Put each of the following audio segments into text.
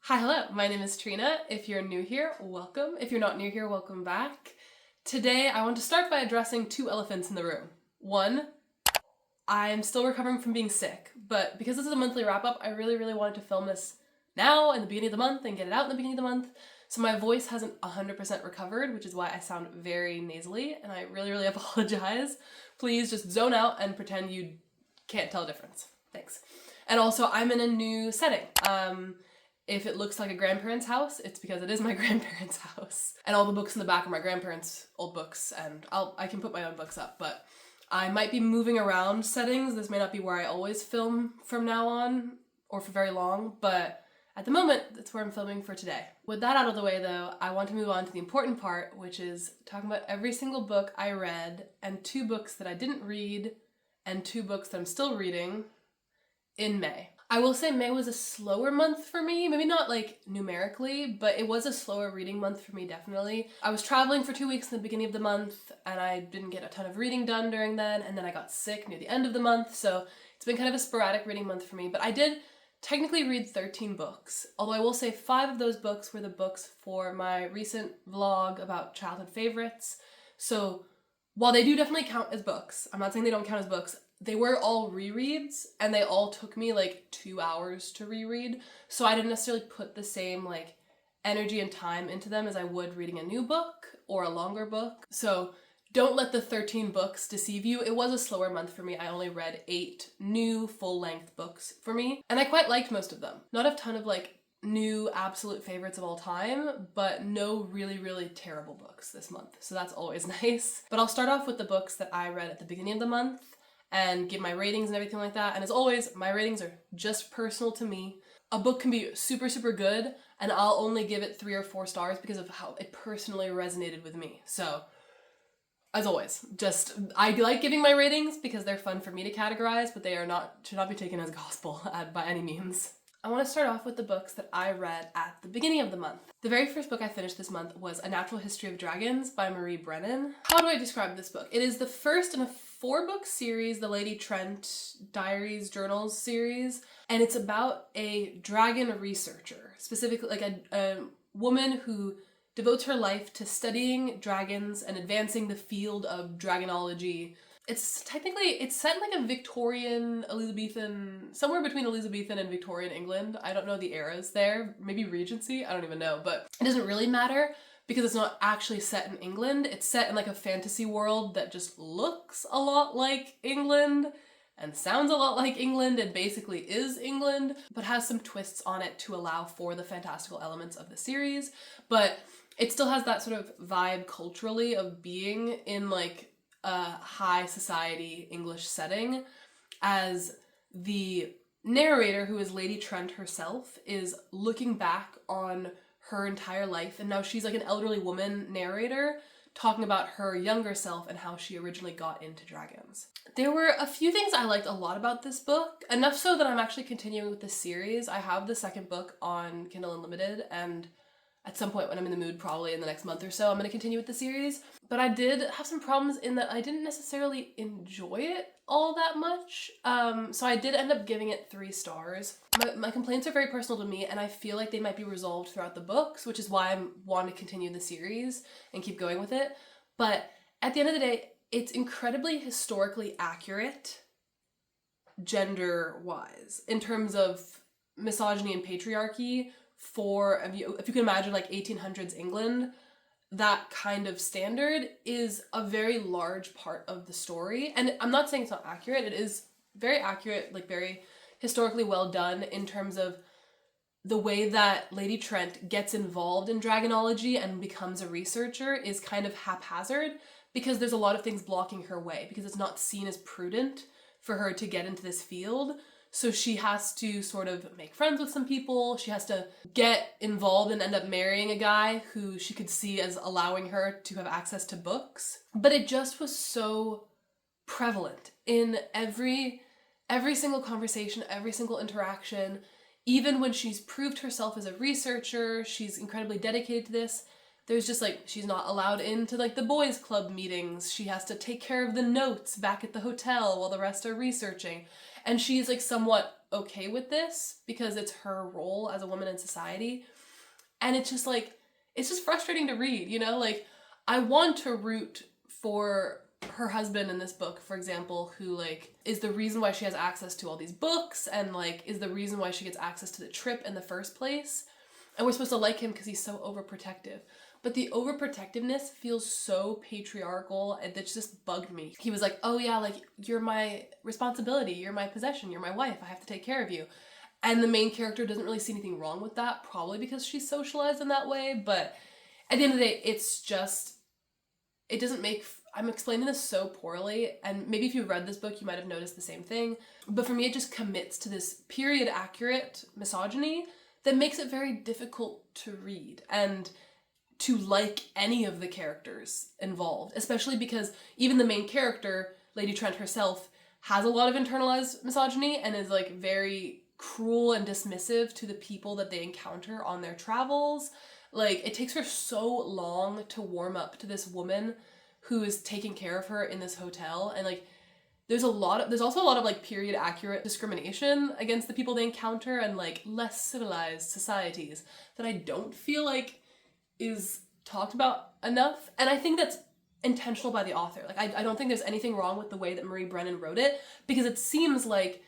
Hi, hello, my name is Trina. If you're new here, welcome. If you're not new here, welcome back. Today, I want to start by addressing two elephants in the room. One, I'm still recovering from being sick, but because this is a monthly wrap-up, I really wanted to film this now in the beginning of the month and get it out in the beginning of the month, so my voice hasn't 100% recovered, which is why I sound very nasally, and I really apologize. Please just zone out and pretend you can't tell a difference. Thanks. And also, I'm in a new setting. If it looks like a grandparent's house, it's because it is my grandparents' house. And all the books in the back are my grandparents' old books, and I can put my own books up, but I might be moving around settings. This may not be where I always film from now on, or for very long, but at the moment, that's where I'm filming for today. With that out of the way though, I want to move on to the important part, which is talking about every single book I read, and 2 books that I didn't read, and 2 books that I'm still reading in May. I will say May was a slower month for me, maybe not like numerically, but it was a slower reading month for me, definitely. I was traveling for 2 weeks in the beginning of the month, and I didn't get a ton of reading done during then, and then I got sick near the end of the month, so it's been kind of a sporadic reading month for me, but I did technically read 13 books, although I will say 5 of those books were the books for my recent vlog about childhood favorites. So while they do definitely count as books, I'm not saying they don't count as books, they were all rereads, and they all took me like 2 hours to reread, so I didn't necessarily put the same like energy and time into them as I would reading a new book or a longer book. So don't let the 13 books deceive you. It was a slower month for me. I only read 8 new full-length books for me, and I quite liked most of them. Not a ton of like new absolute favorites of all time, but no really terrible books this month, so that's always nice. But I'll start off with the books that I read at the beginning of the month and give my ratings and everything like that. And as always, my ratings are just personal to me. A book can be super good, and I'll only give it 3 or 4 stars because of how it personally resonated with me. So, as always, I like giving my ratings because they're fun for me to categorize, but they should not be taken as gospel by any means. I want to start off with the books that I read at the beginning of the month. The very first book I finished this month was A Natural History of Dragons by Brennan. How do I describe this book? It is the first in a 4-book series, the Lady Trent Diaries Journals series, and it's about a dragon researcher, specifically like a woman who devotes her life to studying dragons and advancing the field of dragonology. It's set in like a Victorian, Elizabethan, somewhere between Elizabethan and Victorian England. I don't know the eras there, maybe Regency, I don't even know, but it doesn't really matter because it's not actually set in England. It's set in like a fantasy world that just looks a lot like England and sounds a lot like England and basically is England, but has some twists on it to allow for the fantastical elements of the series. But it still has that sort of vibe culturally of being in like a high society English setting, as the narrator, who is Lady Trent herself, is looking back on her entire life, and now she's like an elderly woman narrator talking about her younger self and how she originally got into dragons. There were a few things I liked a lot about this book, enough so that I'm actually continuing with the series. I have the second book on Kindle Unlimited, and at some point when I'm in the mood, probably in the next month or so, I'm going to continue with the series. But I did have some problems in that I didn't necessarily enjoy it all that much. So I did end up giving it 3 stars. My complaints are very personal to me, and I feel like they might be resolved throughout the books, which is why I want to continue the series and keep going with it. But at the end of the day, it's incredibly historically accurate, gender-wise, in terms of misogyny and patriarchy. If you can imagine like 1800s England, that kind of standard is a very large part of the story. And I'm not saying it's not accurate, it is very accurate, like very historically well done in terms of the way that Lady Trent gets involved in dragonology and becomes a researcher is kind of haphazard because there's a lot of things blocking her way because it's not seen as prudent for her to get into this field. So she has to sort of make friends with some people, she has to get involved and end up marrying a guy who she could see as allowing her to have access to books. But it just was so prevalent in every single conversation, every single interaction. Even when she's proved herself as a researcher, she's incredibly dedicated to this, there's just like, she's not allowed into like the boys club meetings, she has to take care of the notes back at the hotel while the rest are researching. And she's like somewhat okay with this because it's her role as a woman in society. And it's just like, it's just frustrating to read, you know? Like, I want to root for her husband in this book, for example, who like is the reason why she has access to all these books and like is the reason why she gets access to the trip in the first place. And we're supposed to like him because he's so overprotective. But the overprotectiveness feels so patriarchal and that just bugged me. He was like, oh yeah, like you're my responsibility, you're my possession, you're my wife, I have to take care of you. And the main character doesn't really see anything wrong with that, probably because she's socialized in that way. But at the end of the day, it's just, it doesn't make, I'm explaining this so poorly, and maybe if you read this book, you might have noticed the same thing. But for me, it just commits to this period-accurate misogyny that makes it very difficult to read and to like any of the characters involved, especially because even the main character, Lady Trent herself, has a lot of internalized misogyny and is like very cruel and dismissive to the people that they encounter on their travels. Like, it takes her so long to warm up to this woman who is taking care of her in this hotel, and like there's also a lot of like period accurate discrimination against the people they encounter and like less civilized societies that I don't feel like is talked about enough. And I think that's intentional by the author. Like I don't think there's anything wrong with the way that Marie Brennan wrote it, because it seems like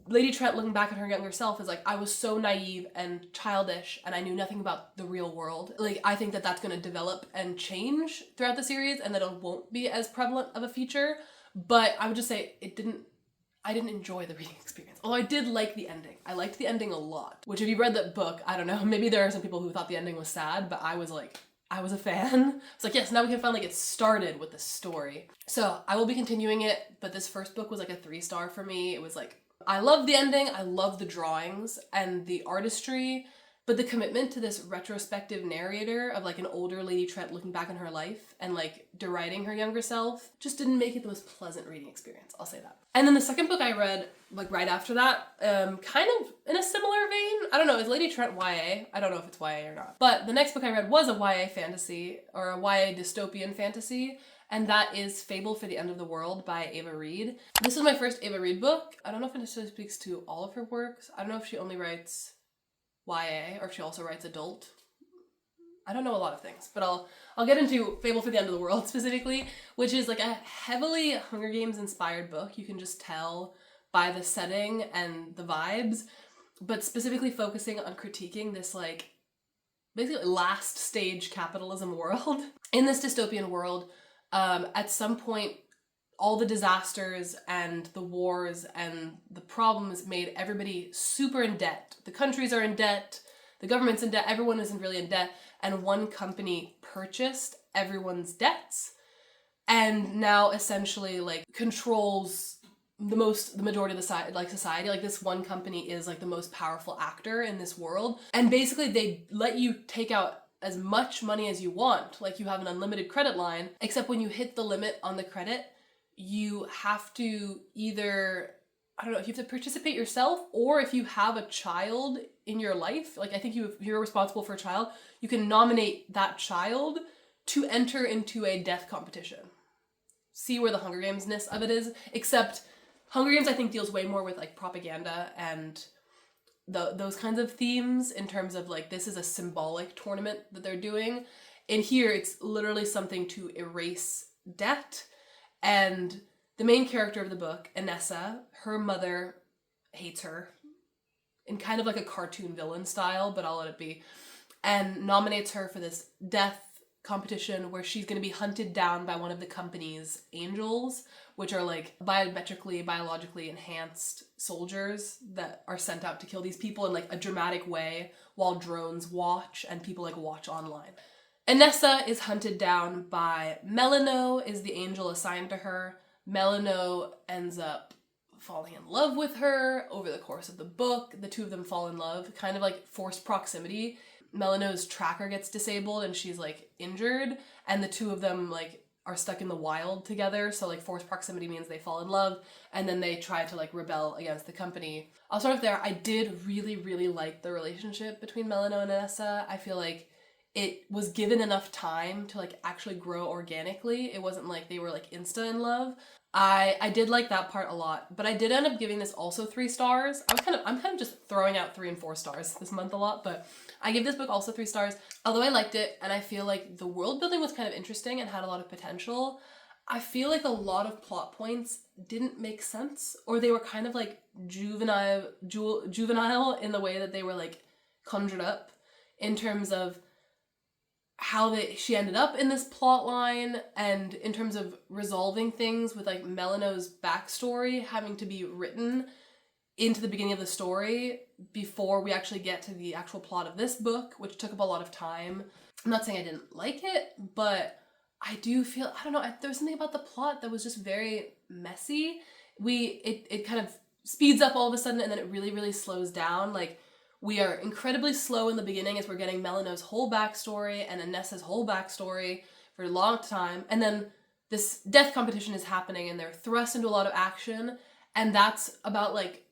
Lady Trent looking back at her younger self is like, I was so naive and childish and I knew nothing about the real world. Like, I think that that's going to develop and change throughout the series and that it won't be as prevalent of a feature. But I would just say I didn't enjoy the reading experience. Although I did like the ending. I liked the ending a lot. Which if you read that book, I don't know, maybe there are some people who thought the ending was sad, but I was a fan. It's like, yes, now we can finally get started with the story. So I will be continuing it, but this first book was like a 3-star for me. It was like, I love the ending, I love the drawings and the artistry, but the commitment to this retrospective narrator of like an older Lady Trent looking back on her life and like deriding her younger self just didn't make it the most pleasant reading experience, I'll say that. And then the second book I read like right after that, kind of in a similar vein, I don't know, is Lady Trent YA? I don't know if it's YA or not. But the next book I read was a YA fantasy, or a YA dystopian fantasy, and that is Fable for the End of the World by Ava Reid. This is my first Ava Reid book. I don't know if it necessarily speaks to all of her works. I don't know if she only writes YA or if she also writes adult. I don't know a lot of things, but I'll get into Fable for the End of the World specifically, which is like a heavily Hunger Games inspired book. You can just tell by the setting and the vibes, but specifically focusing on critiquing this like basically last stage capitalism world. In this dystopian world, at some point, all the disasters and the wars and the problems made everybody super in debt. The countries are in debt, the government's in debt, everyone isn't really in debt, and one company purchased everyone's debts and now essentially like controls the majority of the society. Like, this one company is like the most powerful actor in this world, and basically they let you take out as much money as you want. Like, you have an unlimited credit line, except when you hit the limit on the credit, you have to either, I don't know, if you have to participate yourself, or if you have a child in your life, like I think if you're responsible for a child, you can nominate that child to enter into a death competition. See where the Hunger Games-ness of it is, except Hunger Games I think deals way more with like propaganda and those kinds of themes in terms of like, this is a symbolic tournament that they're doing. And here it's literally something to erase debt. And the main character of the book, Inessa, her mother hates her in kind of like a cartoon villain style, but I'll let it be, and nominates her for this death competition where she's going to be hunted down by one of the company's angels, which are like biologically enhanced soldiers that are sent out to kill these people in like a dramatic way while drones watch and people like watch online. Inessa is hunted down by Melano, is the angel assigned to her. Melano ends up falling in love with her over the course of the book. The two of them fall in love, kind of like forced proximity. Melano's tracker gets disabled and she's like injured, and the two of them like are stuck in the wild together, so like forced proximity means they fall in love, and then they try to like rebel against the company. I'll start off there. I did really, really like the relationship between Melano and Inessa. I feel like it was given enough time to like actually grow organically. It wasn't like they were like insta in love. I did like that part a lot, but I did end up giving this also 3 stars. I'm kind of just throwing out 3 and 4 stars this month a lot, but I give this book also 3 stars. Although I liked it and I feel like the world building was kind of interesting and had a lot of potential, I feel like a lot of plot points didn't make sense, or they were kind of like juvenile in the way that they were like conjured up in terms of how she ended up in this plot line, and in terms of resolving things with like Melino's backstory having to be written into the beginning of the story before we actually get to the actual plot of this book, which took up a lot of time. I'm not saying I didn't like it, but I do feel, I don't know, there was something about the plot that was just very messy. It kind of speeds up all of a sudden and then it really, really slows down. Like, we are incredibly slow in the beginning as we're getting Melino's whole backstory and Anessa's whole backstory for a long time. And then this death competition is happening and they're thrust into a lot of action. And that's about like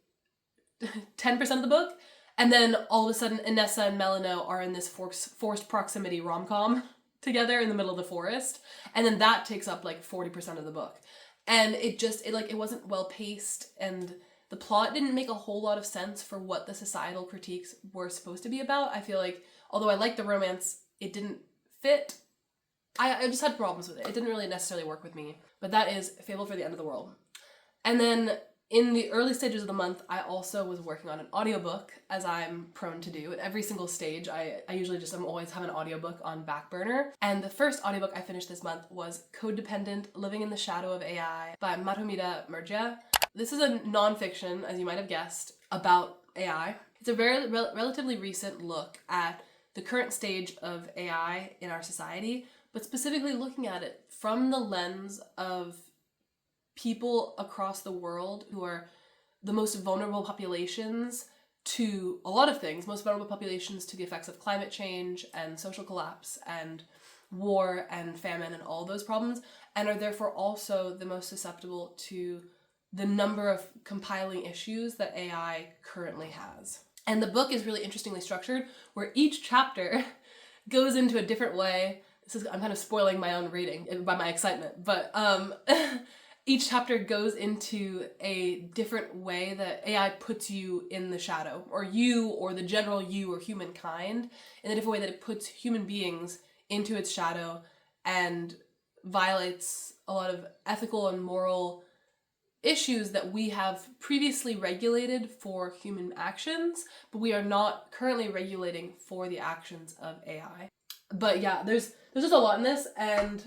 10% of the book. And then all of a sudden Anessa and Melino are in this forced proximity rom-com together in the middle of the forest. And then that takes up like 40% of the book. And it wasn't well paced, and the plot didn't make a whole lot of sense for what the societal critiques were supposed to be about. I feel like, although I liked the romance, it didn't fit. I just had problems with it. It didn't really necessarily work with me. But that is Fable for the End of the World. And then in the early stages of the month, I also was working on an audiobook, as I'm prone to do. At every single stage, I'm always have an audiobook on back burner. And the first audiobook I finished this month was Codependent: Living in the Shadow of AI by Madhumita Murgia. This is a nonfiction, as you might have guessed, about AI. It's a very relatively recent look at the current stage of AI in our society, but specifically looking at it from the lens of people across the world who are the most vulnerable populations to a lot of things, most vulnerable populations to the effects of climate change and social collapse and war and famine and all those problems, and are therefore also the most susceptible to the number of compiling issues that AI currently has. And the book is really interestingly structured, where each chapter goes into a different way. I'm kind of spoiling my own reading by my excitement, but each chapter goes into a different way that AI puts you in the shadow, or you, or the general you, or humankind, in a different way that it puts human beings into its shadow and violates a lot of ethical and moral issues that we have previously regulated for human actions, but we are not currently regulating for the actions of AI. But yeah, there's just a lot in this, and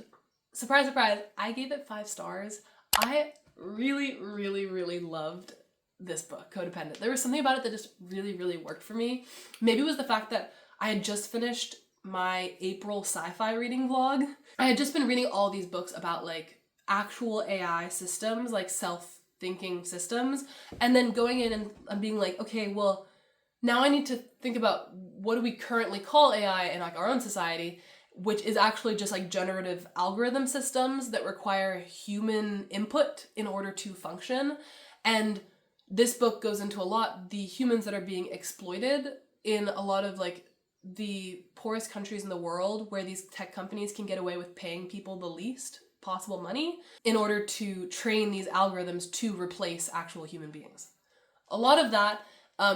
surprise, surprise, I gave it 5 stars. I really, really, really loved this book, Codependent. There was something about it that just really, really worked for me. Maybe it was the fact that I had just finished my April sci-fi reading vlog. I had just been reading all these books about like actual AI systems, like self-thinking systems, and then going in and being like, okay, well, now I need to think about what do we currently call AI in like our own society, which is actually just like generative algorithm systems that require human input in order to function. And this book goes into a lot the humans that are being exploited in a lot of like the poorest countries in the world, where these tech companies can get away with paying people the least possible money in order to train these algorithms to replace actual human beings. A lot of that,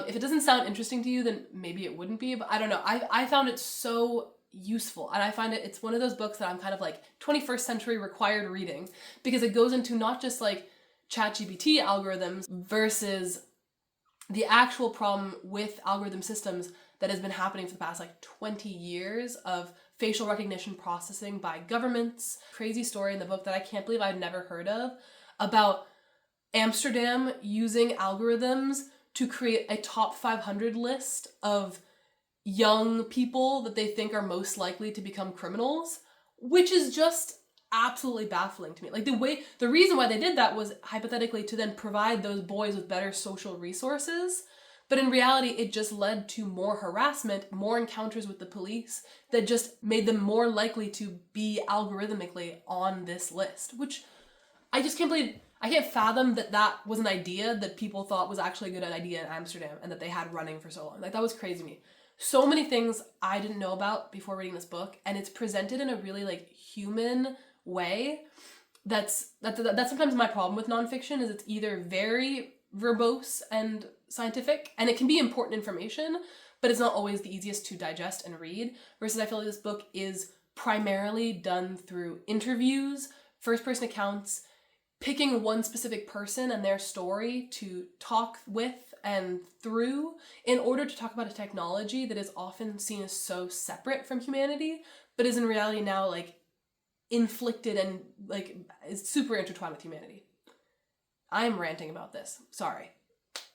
if it doesn't sound interesting to you, then maybe it wouldn't be, but I don't know. I found it so useful, and I find it's one of those books that I'm kind of like 21st century required reading, because it goes into not just like ChatGPT algorithms versus the actual problem with algorithm systems that has been happening for the past like 20 years of facial recognition processing by governments. Crazy story in the book that I can't believe I'd never heard of, about Amsterdam using algorithms to create a top 500 list of young people that they think are most likely to become criminals, which is just absolutely baffling to me. Like the reason why they did that was hypothetically to then provide those boys with better social resources. But in reality, it just led to more harassment, more encounters with the police that just made them more likely to be algorithmically on this list, which I just can't believe. I can't fathom that that was an idea that people thought was actually a good idea in Amsterdam and that they had running for so long. Like, that was crazy to me. So many things I didn't know about before reading this book, and it's presented in a really like human way that's sometimes my problem with nonfiction, is it's either very verbose and scientific, and it can be important information, but it's not always the easiest to digest and read, versus I feel like this book is primarily done through interviews, first-person accounts, picking one specific person and their story to talk with and through in order to talk about a technology that is often seen as so separate from humanity, but is in reality now like inflicted and like is super intertwined with humanity. I'm ranting about this. Sorry.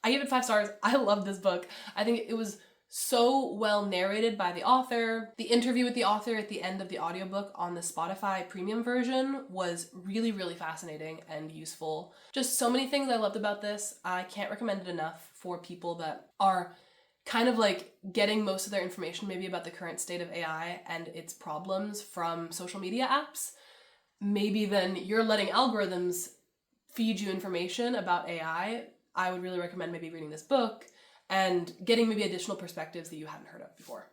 I give it 5 stars. I love this book. I think it was so well narrated by the author. The interview with the author at the end of the audiobook on the Spotify premium version was really, really fascinating and useful. Just so many things I loved about this. I can't recommend it enough for people that are kind of like getting most of their information maybe about the current state of AI and its problems from social media apps. Maybe then you're letting algorithms feed you information about AI. I would really recommend maybe reading this book and getting maybe additional perspectives that you hadn't heard of before.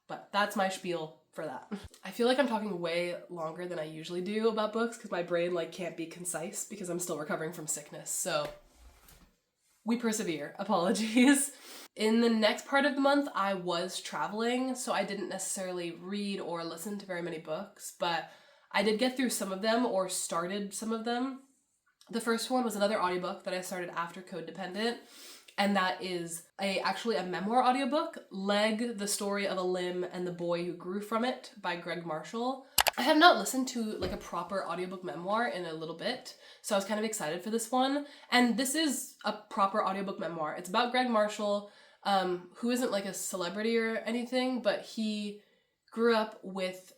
But that's my spiel for that. I feel like I'm talking way longer than I usually do about books because my brain like can't be concise because I'm still recovering from sickness. So we persevere. Apologies. In the next part of the month, I was traveling, so I didn't necessarily read or listen to very many books, but I did get through some of them or started some of them. The first one was another audiobook that I started after Code Dependent, and that is actually a memoir audiobook, Leg, the Story of a Limb and the Boy Who Grew From It by Greg Marshall. I have not listened to like a proper audiobook memoir in a little bit, so I was kind of excited for this one. And this is a proper audiobook memoir. It's about Greg Marshall, who isn't like a celebrity or anything, but he grew up with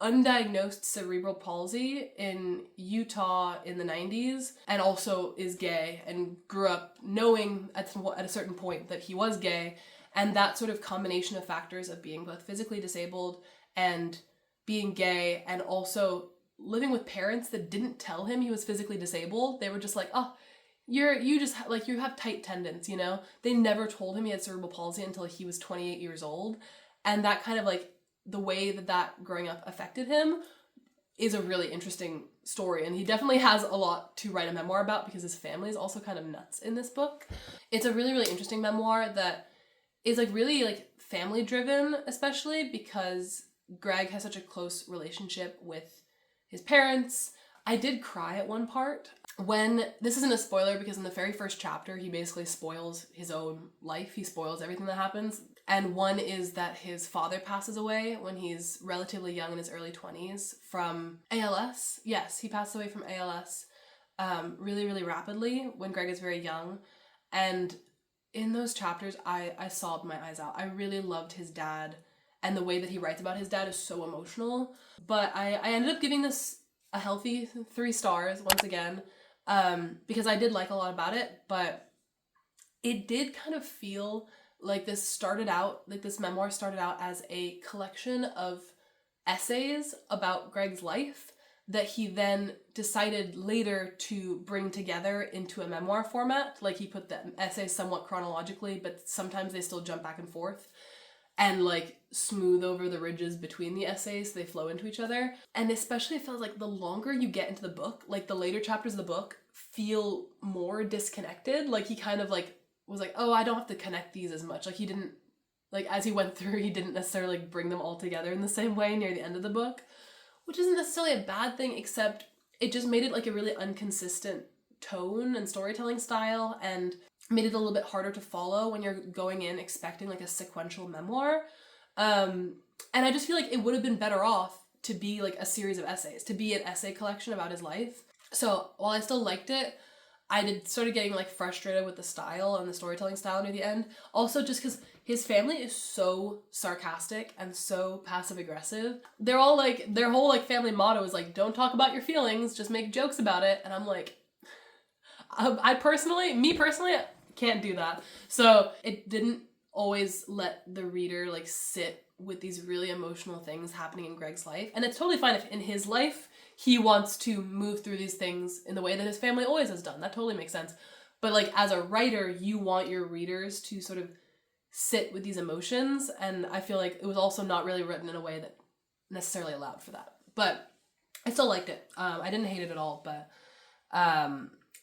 undiagnosed cerebral palsy in Utah in the 90s, and also is gay, and grew up knowing at a certain point that he was gay, and that sort of combination of factors of being both physically disabled and being gay, and also living with parents that didn't tell him he was physically disabled. They were just like, oh, you have tight tendons, you know? They never told him he had cerebral palsy until he was 28 years old, and that kind of like the way that growing up affected him is a really interesting story, and he definitely has a lot to write a memoir about because his family is also kind of nuts in this book. It's a really, really interesting memoir that is like really like family driven, especially because Greg has such a close relationship with his parents. I did cry at one part when, this isn't a spoiler because in the very first chapter he basically spoils his own life. He spoils everything that happens. And one is that his father passes away when he's relatively young, in his early 20s, from ALS. Yes, he passed away from ALS really, really rapidly when Greg is very young. And in those chapters, I sobbed my eyes out. I really loved his dad, and the way that he writes about his dad is so emotional. But I ended up giving this a healthy 3 stars once again, because I did like a lot about it, but it did kind of feel like this memoir started out as a collection of essays about Greg's life that he then decided later to bring together into a memoir format. Like he put the essays somewhat chronologically, but sometimes they still jump back and forth and like smooth over the ridges between the essays so they flow into each other. And especially it feels like the longer you get into the book, like the later chapters of the book feel more disconnected. Like he kind of like was like, oh, I don't have to connect these as much. Like he didn't, like as he went through, he didn't necessarily like bring them all together in the same way near the end of the book, which isn't necessarily a bad thing, except it just made it like a really inconsistent tone and storytelling style, and made it a little bit harder to follow when you're going in expecting like a sequential memoir. And I just feel like it would have been better off to be like a series of essays, to be an essay collection about his life. So while I still liked it, I started getting like frustrated with the style and the storytelling style near the end. Also just because his family is so sarcastic and so passive aggressive. They're all like, their whole like family motto is like, don't talk about your feelings, just make jokes about it. And I'm like, me personally, can't do that. So it didn't always let the reader like sit with these really emotional things happening in Greg's life. And it's totally fine if in his life he wants to move through these things in the way that his family always has done. That totally makes sense. But like as a writer, you want your readers to sort of sit with these emotions, and I feel like it was also not really written in a way that necessarily allowed for that. But I still liked it. I didn't hate it at all, but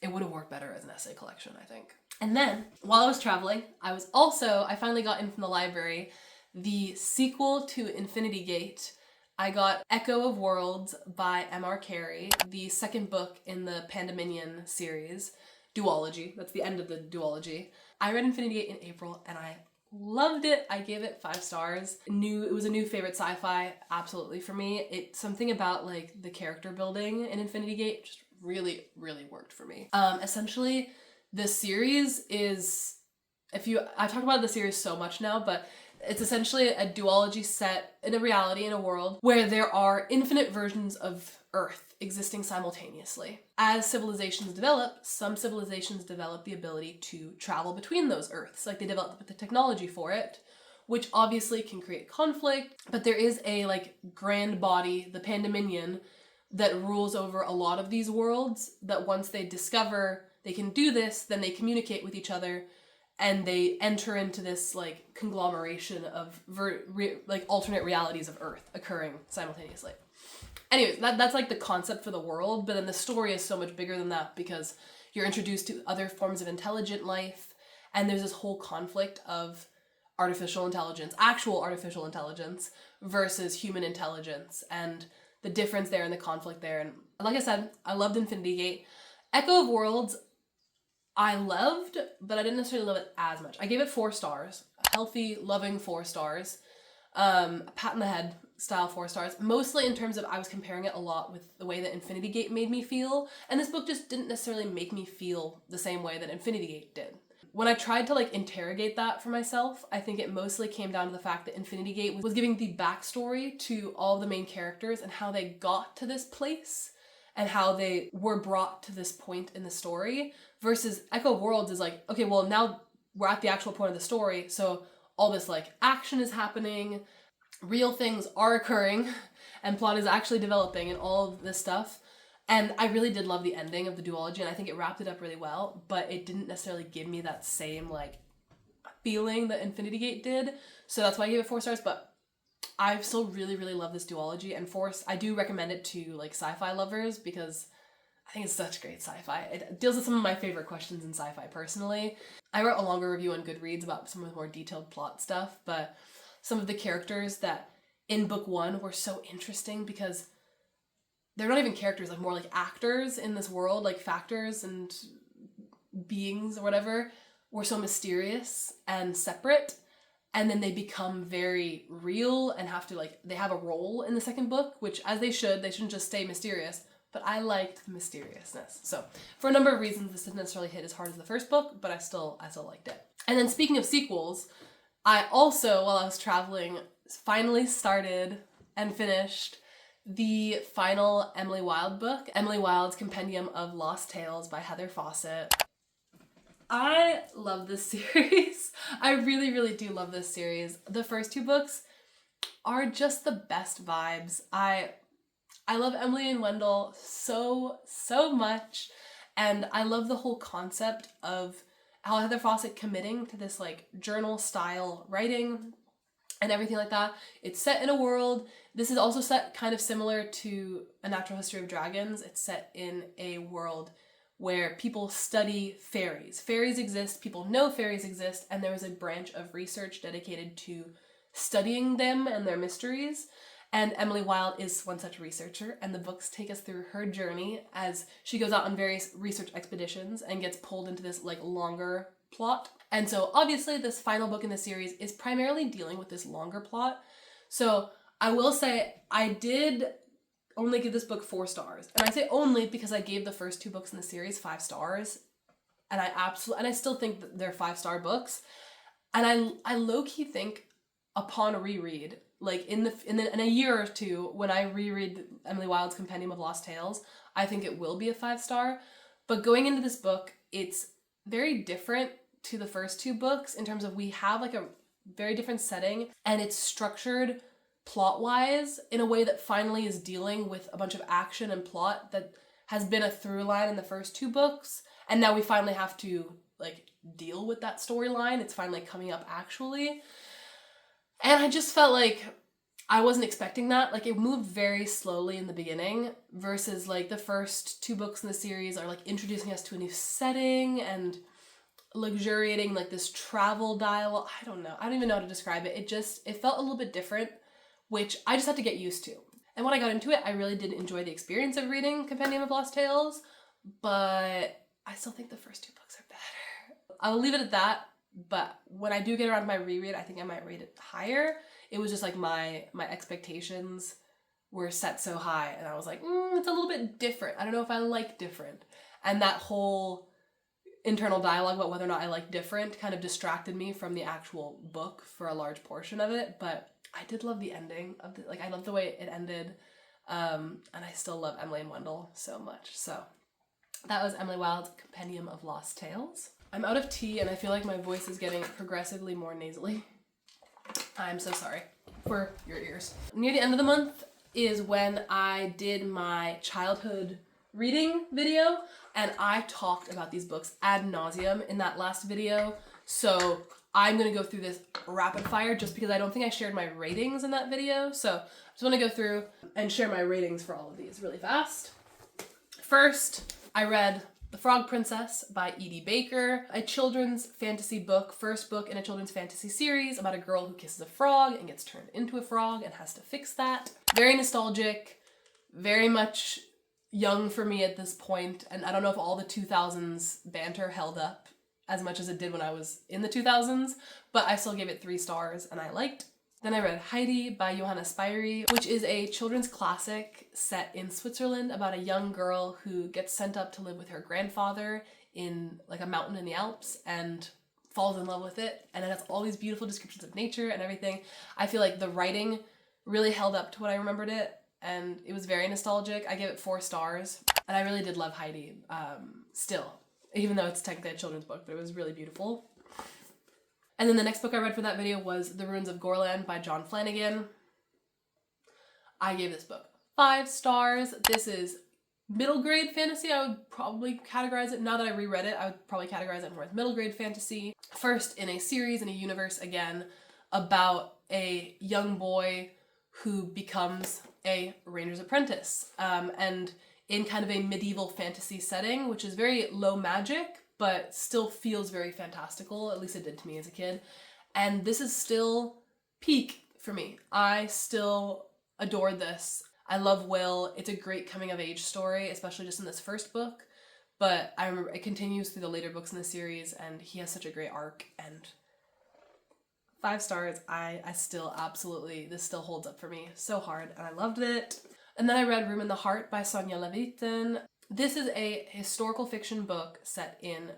it would have worked better as an essay collection, I think. And then, while I was traveling, I finally got in from the library the sequel to Infinity Gate. I got Echo of Worlds by M.R. Carey, the second book in the Pandemonium series, duology. That's the end of the duology. I read Infinity Gate in April, and I loved it. I gave it 5 stars. It was a new favorite sci-fi, absolutely, for me. It's something about like the character building in Infinity Gate just really, really worked for me. Essentially, the series is, I talk about the series so much now, but it's essentially a duology set in a reality, in a world where there are infinite versions of Earth existing simultaneously. As civilizations develop, some civilizations develop the ability to travel between those Earths, like they develop the technology for it, which obviously can create conflict, but there is a like grand body, the Pandemonium, that rules over a lot of these worlds, that once they discover they can do this, then they communicate with each other, and they enter into this like conglomeration of like alternate realities of Earth occurring simultaneously. Anyways, that's like the concept for the world, but then the story is so much bigger than that because you're introduced to other forms of intelligent life, and there's this whole conflict of artificial intelligence, actual artificial intelligence versus human intelligence, and the difference there and the conflict there. And like I said, I loved Infinity Gate. Echo of Worlds, I loved, but I didn't necessarily love it as much. I gave it 4 stars. A healthy, loving 4 stars. A pat in the head style 4 stars. Mostly in terms of I was comparing it a lot with the way that Infinity Gate made me feel. And this book just didn't necessarily make me feel the same way that Infinity Gate did. When I tried to like interrogate that for myself, I think it mostly came down to the fact that Infinity Gate was giving the backstory to all the main characters and how they got to this place and how they were brought to this point in the story, versus Echo of Worlds is like, okay, well now we're at the actual point of the story, so all this like action is happening, real things are occurring, and plot is actually developing and all of this stuff. And I really did love the ending of the duology, and I think it wrapped it up really well, but it didn't necessarily give me that same like feeling that Infinity Gate did, so that's why I gave it 4 stars. But I still really, really love this duology, and I do recommend it to like sci-fi lovers because I think it's such great sci-fi. It deals with some of my favorite questions in sci-fi personally. I wrote a longer review on Goodreads about some of the more detailed plot stuff, but some of the characters that in book 1 were so interesting because they're not even characters, like more like actors in this world, like factors and beings or whatever, were so mysterious and separate. And then they become very real and they have a role in the second book, which as they shouldn't just stay mysterious, but I liked the mysteriousness. So for a number of reasons, this didn't necessarily hit as hard as the first book, but I still liked it. And then speaking of sequels, I also, while I was traveling, finally started and finished the final Emily Wilde book, Emily Wilde's Compendium of Lost Tales by Heather Fawcett. I love this series. I really, really do love this series. The first 2 books are just the best vibes. I love Emily and Wendell so much, and I love the whole concept of how Heather Fawcett committing to this like journal style writing and everything like that. It's set in a world. This is also set kind of similar to A Natural History of Dragons. It's set in a world where people study fairies. Fairies exist, people know fairies exist, and there is a branch of research dedicated to studying them and their mysteries. And Emily Wilde is one such researcher, and the books take us through her journey as she goes out on various research expeditions and gets pulled into this like longer plot. And so obviously this final book in the series is primarily dealing with this longer plot. So I will say I did only give this book 4 stars. And I say only because I gave the first 2 books in the series 5 stars. And I still think that they're 5-star books. And I low-key think upon a reread, like in a year or 2, when I reread Emily Wilde's Compendium of Lost Tales, I think it will be a 5-star. But going into this book, it's very different to the first 2 books in terms of we have like a very different setting, and it's structured plot-wise in a way that finally is dealing with a bunch of action and plot that has been a through line in the first 2 books, and now we finally have to like deal with that storyline. It's finally coming up actually. And I just felt like I wasn't expecting that. Like, it moved very slowly in the beginning versus like the first 2 books in the series are like introducing us to a new setting and luxuriating like this travel dialogue. I don't know. I don't even know how to describe it. It felt a little bit different, which I just had to get used to. And when I got into it, I really did enjoy the experience of reading Compendium of Lost Tales, but I still think the first 2 books are better. I'll leave it at that, but when I do get around to my reread, I think I might rate it higher. It was just like my expectations were set so high, and I was like, it's a little bit different. I don't know if I like different. And that whole internal dialogue about whether or not I like different kind of distracted me from the actual book for a large portion of it, but I did love the ending of the, like, I love the way it ended, and I still love Emily and Wendell so much. So that was Emily Wilde's Compendium of Lost Tales. I'm out of tea and I feel like my voice is getting progressively more nasally. I'm so sorry for your ears. Near the end of the month is when I did my childhood reading video, and I talked about these books ad nauseum in that last video, so I'm gonna go through this rapid fire just because I don't think I shared my ratings in that video, so I just want to go through and share my ratings for all of these really fast. First, I read The Frog Princess by Edie Baker, a children's fantasy book, first book in a children's fantasy series about a girl who kisses a frog and gets turned into a frog and has to fix that. Very nostalgic, very much young for me at this point, and I don't know if all the 2000s banter held up as much as it did when I was in the 2000s, but I still gave it 3 stars and I liked. Then I read Heidi by Johanna Spyri, which is a children's classic set in Switzerland about a young girl who gets sent up to live with her grandfather in like a mountain in the Alps and falls in love with it, and it has all these beautiful descriptions of nature and everything. I feel like the writing really held up to what I remembered it, and it was very nostalgic. I gave it 4 stars, and I really did love Heidi still, even though it's technically a children's book, but it was really beautiful. And then the next book I read for that video was The Ruins of Gorlan by John Flanagan. I gave this book 5 stars. This is middle grade fantasy. I would probably categorize it, now that I reread it, I would probably categorize it more as middle grade fantasy. First in a series, in a universe again, about a young boy who becomes a ranger's apprentice, and in kind of a medieval fantasy setting, which is very low magic, but still feels very fantastical, at least it did to me as a kid. And this is still peak for me. I still adore this. I love Will. It's a great coming of age story, especially just in this first book, but I remember it continues through the later books in the series, and he has such a great arc, and 5 stars. I still absolutely, this still holds up for me so hard, and I loved it. And then I read Room in the Heart by Sonia Levitin. This is a historical fiction book set in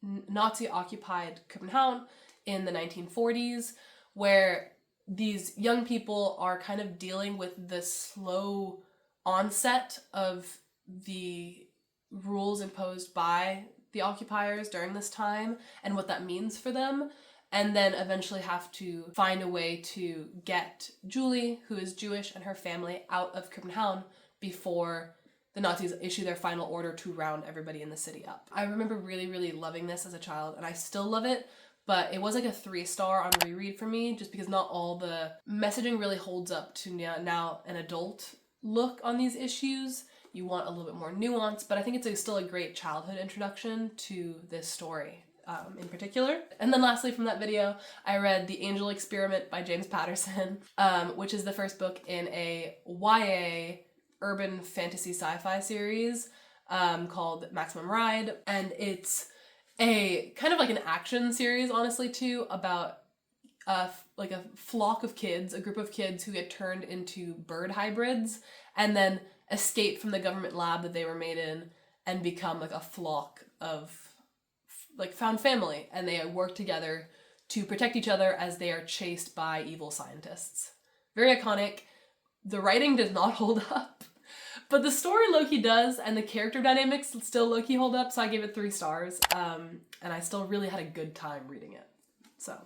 Nazi-occupied Copenhagen in the 1940s, where these young people are kind of dealing with the slow onset of the rules imposed by the occupiers during this time and what that means for them, and then eventually have to find a way to get Julie, who is Jewish, and her family out of Copenhagen before the Nazis issue their final order to round everybody in the city up. I remember really, really loving this as a child, and I still love it, but it was like a 3-star on reread for me, just because not all the messaging really holds up to now an adult look on these issues. You want a little bit more nuance, but I think it's still a great childhood introduction to this story in particular. And then lastly from that video, I read The Angel Experiment by James Patterson, which is the first book in a YA urban fantasy sci-fi series called Maximum Ride, and it's a kind of like an action series, honestly, too, about like a flock of kids, a group of kids who get turned into bird hybrids and then escape from the government lab that they were made in and become like a flock of like found family, and they work together to protect each other as they are chased by evil scientists. Very iconic. The writing does not hold up, but the story low-key does, and the character dynamics still low-key hold up, so I gave it 3 stars, and I still really had a good time reading it. So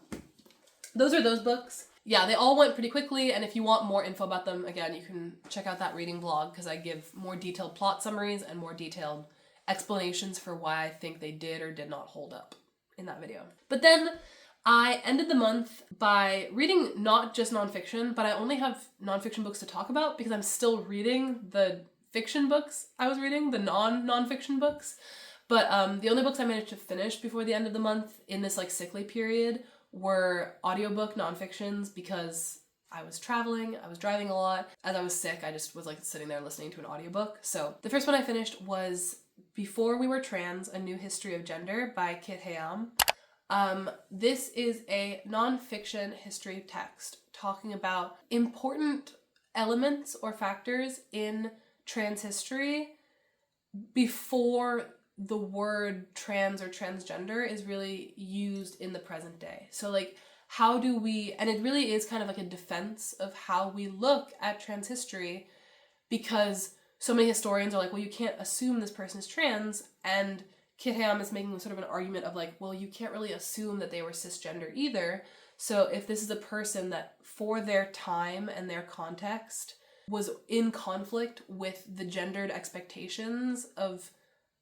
those are those books. Yeah, they all went pretty quickly, and if you want more info about them, again, you can check out that reading vlog, because I give more detailed plot summaries and more detailed explanations for why I think they did or did not hold up in that video. But then I ended the month by reading not just nonfiction, but I only have nonfiction books to talk about because I'm still reading the fiction books I was reading, the non-nonfiction books. But the only books I managed to finish before the end of the month in this like sickly period were audiobook nonfictions because I was traveling, I was driving a lot. As I was sick, I just was like sitting there listening to an audiobook. So the first one I finished was Before We Were Trans, A New History of Gender by Kit Heyam. This is a nonfiction history text talking about important elements or factors in trans history before the word trans or transgender is really used in the present day. So like, how do we, and it really is kind of like a defense of how we look at trans history, because so many historians are like, well, you can't assume this person is trans, and Kit Heyam is making sort of an argument of like, well, you can't really assume that they were cisgender either. So if this is a person that for their time and their context was in conflict with the gendered expectations of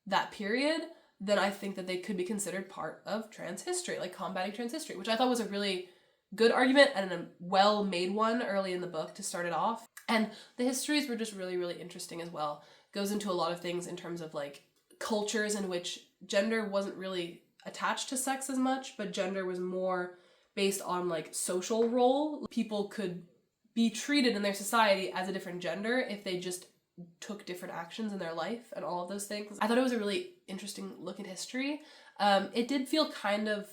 that period, then I think that they could be considered part of trans history, like combating trans history, which I thought was a really good argument and a well-made one early in the book to start it off. And the histories were just really, really interesting as well. Goes into a lot of things in terms of like cultures in which gender wasn't really attached to sex as much, but gender was more based on like social role. People could be treated in their society as a different gender if they just took different actions in their life and all of those things. I thought it was a really interesting look at history. It did feel kind of,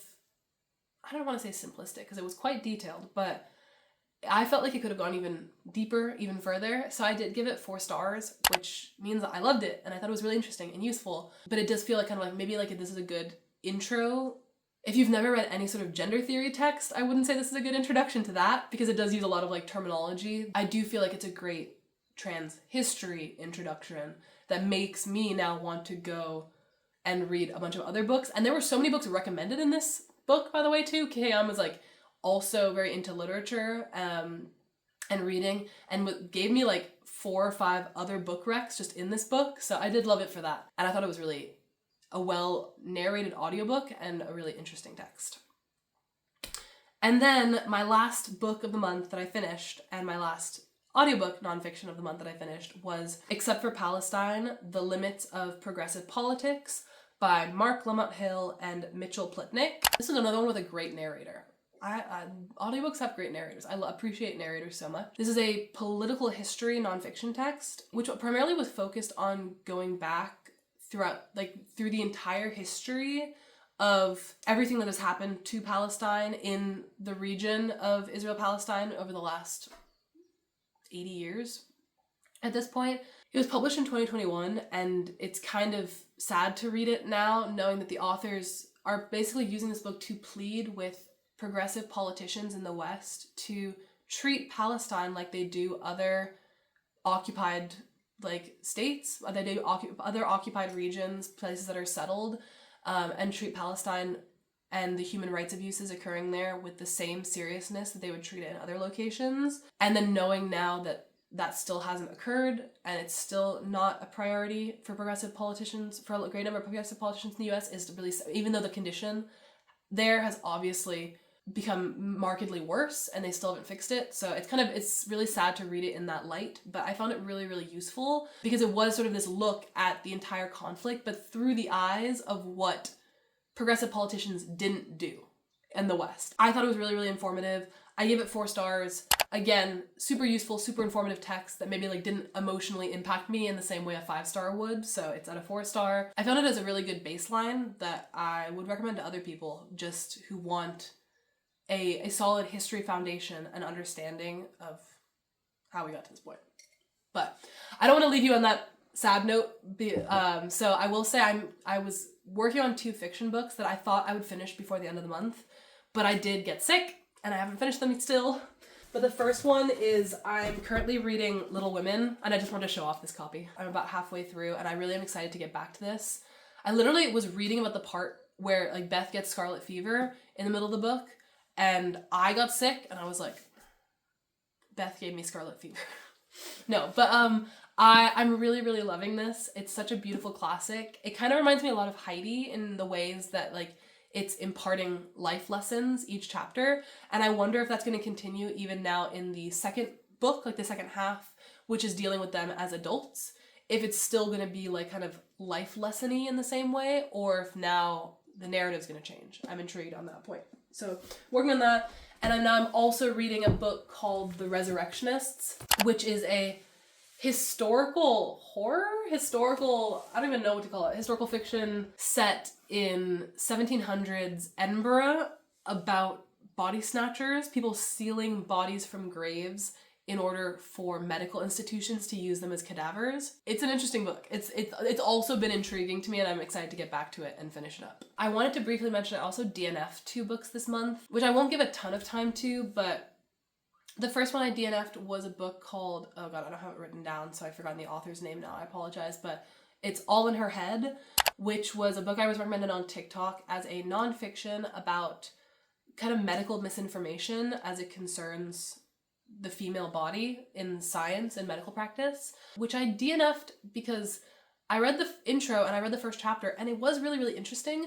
I don't want to say simplistic because it was quite detailed, but I felt like it could have gone even deeper, even further. So I did give it 4 stars, which means that I loved it and I thought it was really interesting and useful. But it does feel like kind of like maybe like this is a good intro. If you've never read any sort of gender theory text, I wouldn't say this is a good introduction to that because it does use a lot of like terminology. I do feel like it's a great trans history introduction that makes me now want to go and read a bunch of other books. And there were so many books recommended in this book, by the way, too. Heyam was like also very into literature and reading, and gave me like 4 or 5 other book recs just in this book. So I did love it for that. And I thought it was really a well narrated audiobook and a really interesting text. And then my last book of the month that I finished, and my last audiobook nonfiction of the month that I finished, was Except for Palestine, The Limits of Progressive Politics by Marc, Lamont and Mitchell Plitnick. This is another one with a great narrator. Audiobooks have great narrators. I appreciate narrators so much. This is a political history nonfiction text, which primarily was focused on going back through the entire history of everything that has happened to Palestine in the region of Israel-Palestine over the last 80 years at this point. It was published in 2021, and it's kind of sad to read it now, knowing that the authors are basically using this book to plead with progressive politicians in the West to treat Palestine like they do other occupied like states, they do other occupied regions, places that are settled, and treat Palestine and the human rights abuses occurring there with the same seriousness that they would treat it in other locations. And then knowing now that that still hasn't occurred and it's still not a priority for progressive politicians, for a great number of progressive politicians in the US, is to really, even though the condition there has obviously become markedly worse and they still haven't fixed it. So it's really sad to read it in that light, but I found it really, really useful because it was sort of this look at the entire conflict, but through the eyes of what progressive politicians didn't do in the West. I thought it was really, really informative. I gave it 4 stars. Again, super useful, super informative text that maybe like didn't emotionally impact me in the same way a 5-star would, so it's at a 4-star. I found it as a really good baseline that I would recommend to other people just who want a solid history foundation and understanding of how we got to this point. But I don't want to leave you on that sad note. So I will say I was working on 2 fiction books that I thought I would finish before the end of the month, but I did get sick and I haven't finished them still. But the first one is, I'm currently reading Little Women, and I just wanted to show off this copy. I'm about halfway through and I really am excited to get back to this. I literally was reading about the part where like Beth gets scarlet fever in the middle of the book, and I got sick and I was like, Beth gave me scarlet fever. No, but I'm really, really loving this. It's such a beautiful classic. It kind of reminds me a lot of Heidi in the ways that like it's imparting life lessons each chapter. And I wonder if that's going to continue even now in the second book, like the second half, which is dealing with them as adults. If it's still going to be like kind of life lesson-y in the same way, or if now the narrative's going to change. I'm intrigued on that point. So working on that. And now I'm also reading a book called The Resurrectionists, which is a historical horror, I don't even know what to call it, historical fiction set in 1700s Edinburgh about body snatchers, people stealing bodies from graves in order for medical institutions to use them as cadavers. It's an interesting book. It's also been intriguing to me, and I'm excited to get back to it and finish it up. I wanted to briefly mention I also DNF'd 2 books this month, which I won't give a ton of time to, but the first one I DNF'd was a book called, oh god, I don't have it written down, so I've forgotten the author's name now, I apologize, but it's All in Her Head, which was a book I was recommended on TikTok as a nonfiction about kind of medical misinformation as it concerns the female body in science and medical practice, which I DNF'd because I read the intro and I read the first chapter and it was really, really interesting,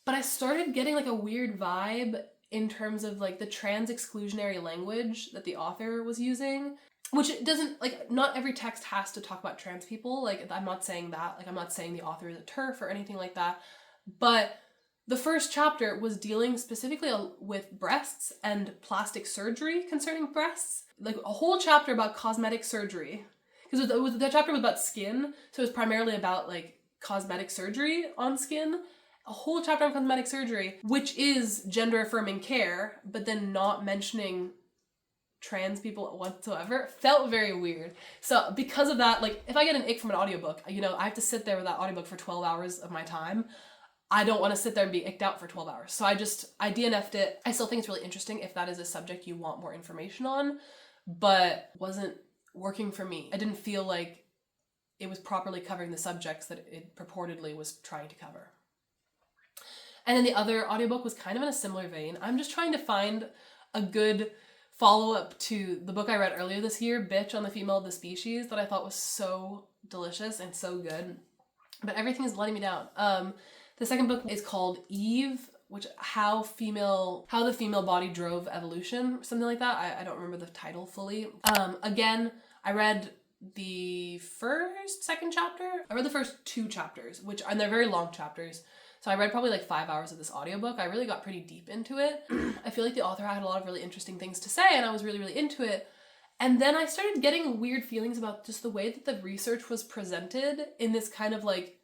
but I started getting like a weird vibe in terms of like the trans exclusionary language that the author was using, which it doesn't, like, not every text has to talk about trans people. Like, I'm not saying that, like, I'm not saying the author is a TERF or anything like that, but the first chapter was dealing specifically with breasts and plastic surgery concerning breasts. Like a whole chapter about cosmetic surgery. Because the chapter was about skin, so it was primarily about like cosmetic surgery on skin. A whole chapter on cosmetic surgery, which is gender affirming care, but then not mentioning trans people whatsoever, felt very weird. So because of that, like if I get an ick from an audiobook, you know, I have to sit there with that audiobook for 12 hours of my time. I don't want to sit there and be icked out for 12 hours. So I DNF'd it. I still think it's really interesting if that is a subject you want more information on, but wasn't working for me. I didn't feel like it was properly covering the subjects that it purportedly was trying to cover. And then the other audiobook was kind of in a similar vein. I'm just trying to find a good follow-up to the book I read earlier this year, Bitch on the Female of the Species, that I thought was so delicious and so good. But everything is letting me down. The second book is called Eve, which how the female body drove evolution, something like that. I don't remember the title fully. Again, I read the second chapter. I read the first 2 chapters, and they're very long chapters. So I read probably like 5 hours of this audiobook. I really got pretty deep into it. I feel like the author had a lot of really interesting things to say, and I was really, really into it. And then I started getting weird feelings about just the way that the research was presented in this kind of like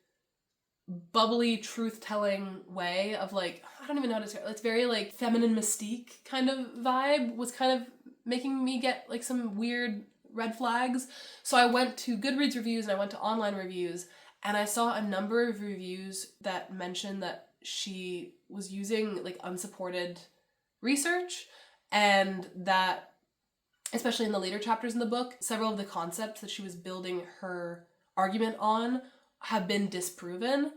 bubbly truth-telling way of like, I don't even know how to describe it. It's very like feminine mystique kind of vibe was kind of making me get like some weird red flags. So I went to Goodreads reviews and I went to online reviews, and I saw a number of reviews that mentioned that she was using like unsupported research, and that, especially in the later chapters in the book, several of the concepts that she was building her argument on have been disproven.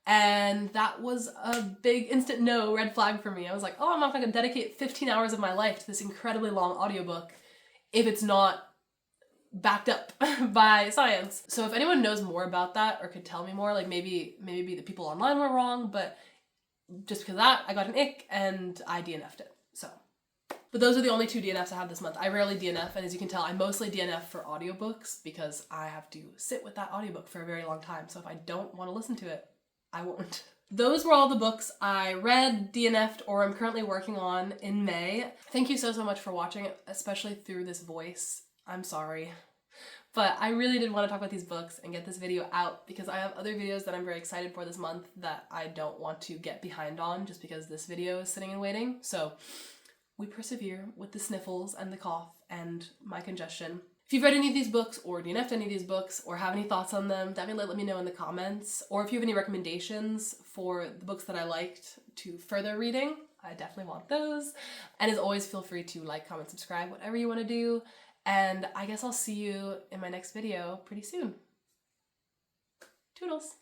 And that was a big instant no red flag for me. I was like, oh, I'm not going to dedicate 15 hours of my life to this incredibly long audiobook if it's not backed up by science. So if anyone knows more about that or could tell me more, like maybe the people online were wrong, but just because of that, I got an ick and I DNF'd it. So, but those are the only 2 DNFs I have this month. I rarely DNF, and as you can tell, I mostly DNF for audiobooks because I have to sit with that audiobook for a very long time. So if I don't want to listen to it, I won't. Those were all the books I read, DNF'd, or I'm currently working on in May. Thank you so much for watching, especially through this voice. I'm sorry. But I really did want to talk about these books and get this video out because I have other videos that I'm very excited for this month that I don't want to get behind on just because this video is sitting and waiting. So we persevere with the sniffles and the cough and my congestion. If you've read any of these books or DNF'd any of these books or have any thoughts on them, definitely let me know in the comments. Or if you have any recommendations for the books that I liked to further reading, I definitely want those. And as always, feel free to like, comment, subscribe, whatever you want to do. And I guess I'll see you in my next video pretty soon. Toodles!